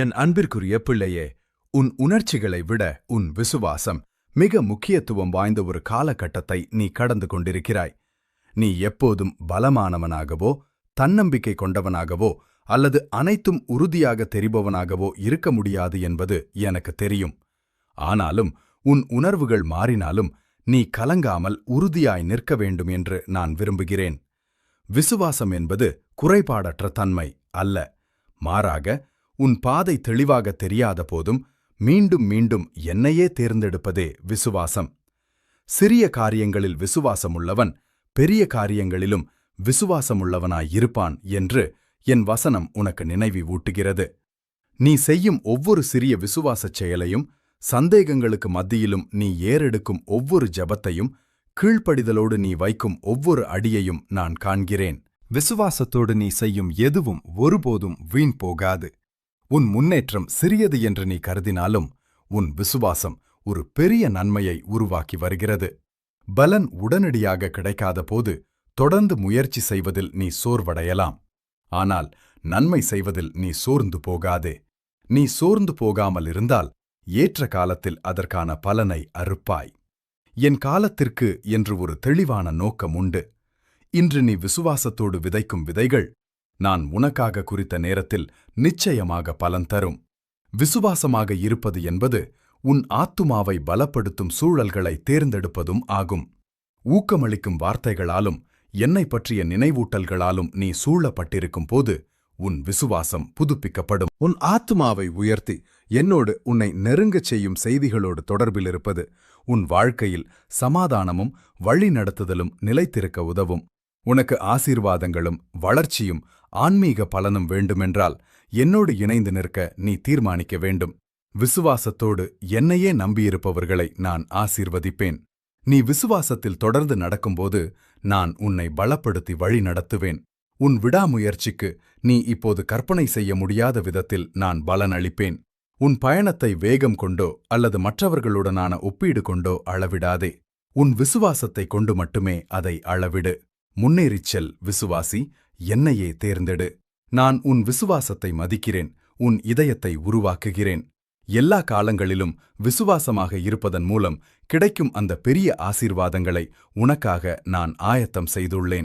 என் அன்பிற்குரிய பிள்ளையே, உன் உணர்ச்சிகளை விட உன் விசுவாசம் மிக முக்கியத்துவம் வாய்ந்த ஒரு காலகட்டத்தை நீ கடந்து கொண்டிருக்கிறாய். நீ எப்போதும் பலமானவனாகவோ, தன்னம்பிக்கை கொண்டவனாகவோ அல்லது அனைத்தும் உறுதியாக தெரிபவனாகவோ இருக்க முடியாது என்பது எனக்கு தெரியும். ஆனாலும் உன் உணர்வுகள் மாறினாலும் நீ கலங்காமல் உறுதியாய் நிற்க வேண்டும் என்று நான் விரும்புகிறேன். விசுவாசம் என்பது குறைபாடற்ற தன்மை அல்ல. மாறாக, உன் பாதை தெளிவாக தெரியாத போதும் மீண்டும் மீண்டும் என்னையே தேர்ந்தெடுப்பதே விசுவாசம். சிறிய காரியங்களில் விசுவாசமுள்ளவன் பெரிய காரியங்களிலும் விசுவாசமுள்ளவனாயிருப்பான் என்று என் வசனம் உனக்கு நினைவி ஊட்டுகிறது. நீ செய்யும் ஒவ்வொரு சிறிய விசுவாசச் செயலையும், சந்தேகங்களுக்கு மத்தியிலும் நீ ஏறெடுக்கும் ஒவ்வொரு ஜெபத்தையும், கீழ்ப்படிதலோடு நீ வைக்கும் ஒவ்வொரு அடியையும் நான் காண்கிறேன். விசுவாசத்தோடு நீ செய்யும் எதுவும் ஒருபோதும் வீண் போகாது. உன் முன்னேற்றம் சிறியது என்று நீ கருதினாலும் உன் விசுவாசம் ஒரு பெரிய நன்மையை உருவாக்கி வருகிறது. பலன் உடனடியாக கிடைக்காத போது தொடர்ந்து முயற்சி செய்வதில் நீ சோர்வடையலாம். ஆனால் நன்மை செய்வதில் நீ சோர்ந்து போகாதே. நீ சோர்ந்து போகாமல் இருந்தால் ஏற்ற காலத்தில் அதற்கான பலனை அறுப்பாய். என் காலத்திற்கு என்று ஒரு தெளிவான நோக்கம் உண்டு. இன்று நீ விசுவாசத்தோடு விதைக்கும் விதைகள் நான் உனக்காக குறித்த நேரத்தில் நிச்சயமாக பலன் தரும். விசுவாசமாக இருப்பது என்பது உன் ஆத்துமாவை பலப்படுத்தும் சூழல்களை தேர்ந்தெடுப்பதும் ஆகும். ஊக்கமளிக்கும் வார்த்தைகளாலும் என்னை பற்றிய நினைவூட்டல்களாலும் நீ சூழப்பட்டிருக்கும் போது உன் விசுவாசம் புதுப்பிக்கப்படும். உன் ஆத்துமாவை உயர்த்தி என்னோடு உன்னை நெருங்கச் செய்யும் செய்திகளோடு தொடர்பில் இருப்பது உன் வாழ்க்கையில் சமாதானமும் வழிநடத்துதலும் நிலைத்திருக்க உதவும். உனக்கு ஆசீர்வாதங்களும் வளர்ச்சியும் ஆன்மீக பலனும் வேண்டுமென்றால் என்னோடு இணைந்து நிற்க நீ தீர்மானிக்க வேண்டும். விசுவாசத்தோடு என்னையே நம்பியிருப்பவர்களை நான் ஆசீர்வதிப்பேன். நீ விசுவாசத்தில் தொடர்ந்து நடக்கும்போது நான் உன்னை பலப்படுத்தி வழி நடத்துவேன். உன் விடாமுயற்சிக்கு நீ இப்போது கற்பனை செய்ய முடியாத விதத்தில் நான் பலனளிப்பேன். உன் பயணத்தை வேகம் கொண்டோ அல்லது மற்றவர்களுடனான ஒப்பீடு கொண்டோ அளவிடாதே. உன் விசுவாசத்தை கொண்டு மட்டுமே அதை அளவிடு. முன்னேறிச் செல் விசுவாசி, என்னையே தேர்ந்தெடு. நான் உன் விசுவாசத்தை மதிக்கிறேன், உன் இதயத்தை உருவாக்குகிறேன். எல்லா காலங்களிலும் விசுவாசமாக இருப்பதன் மூலம் கிடைக்கும் அந்த பெரிய ஆசீர்வாதங்களை உனக்காக நான் ஆயத்தம் செய்துள்ளேன்.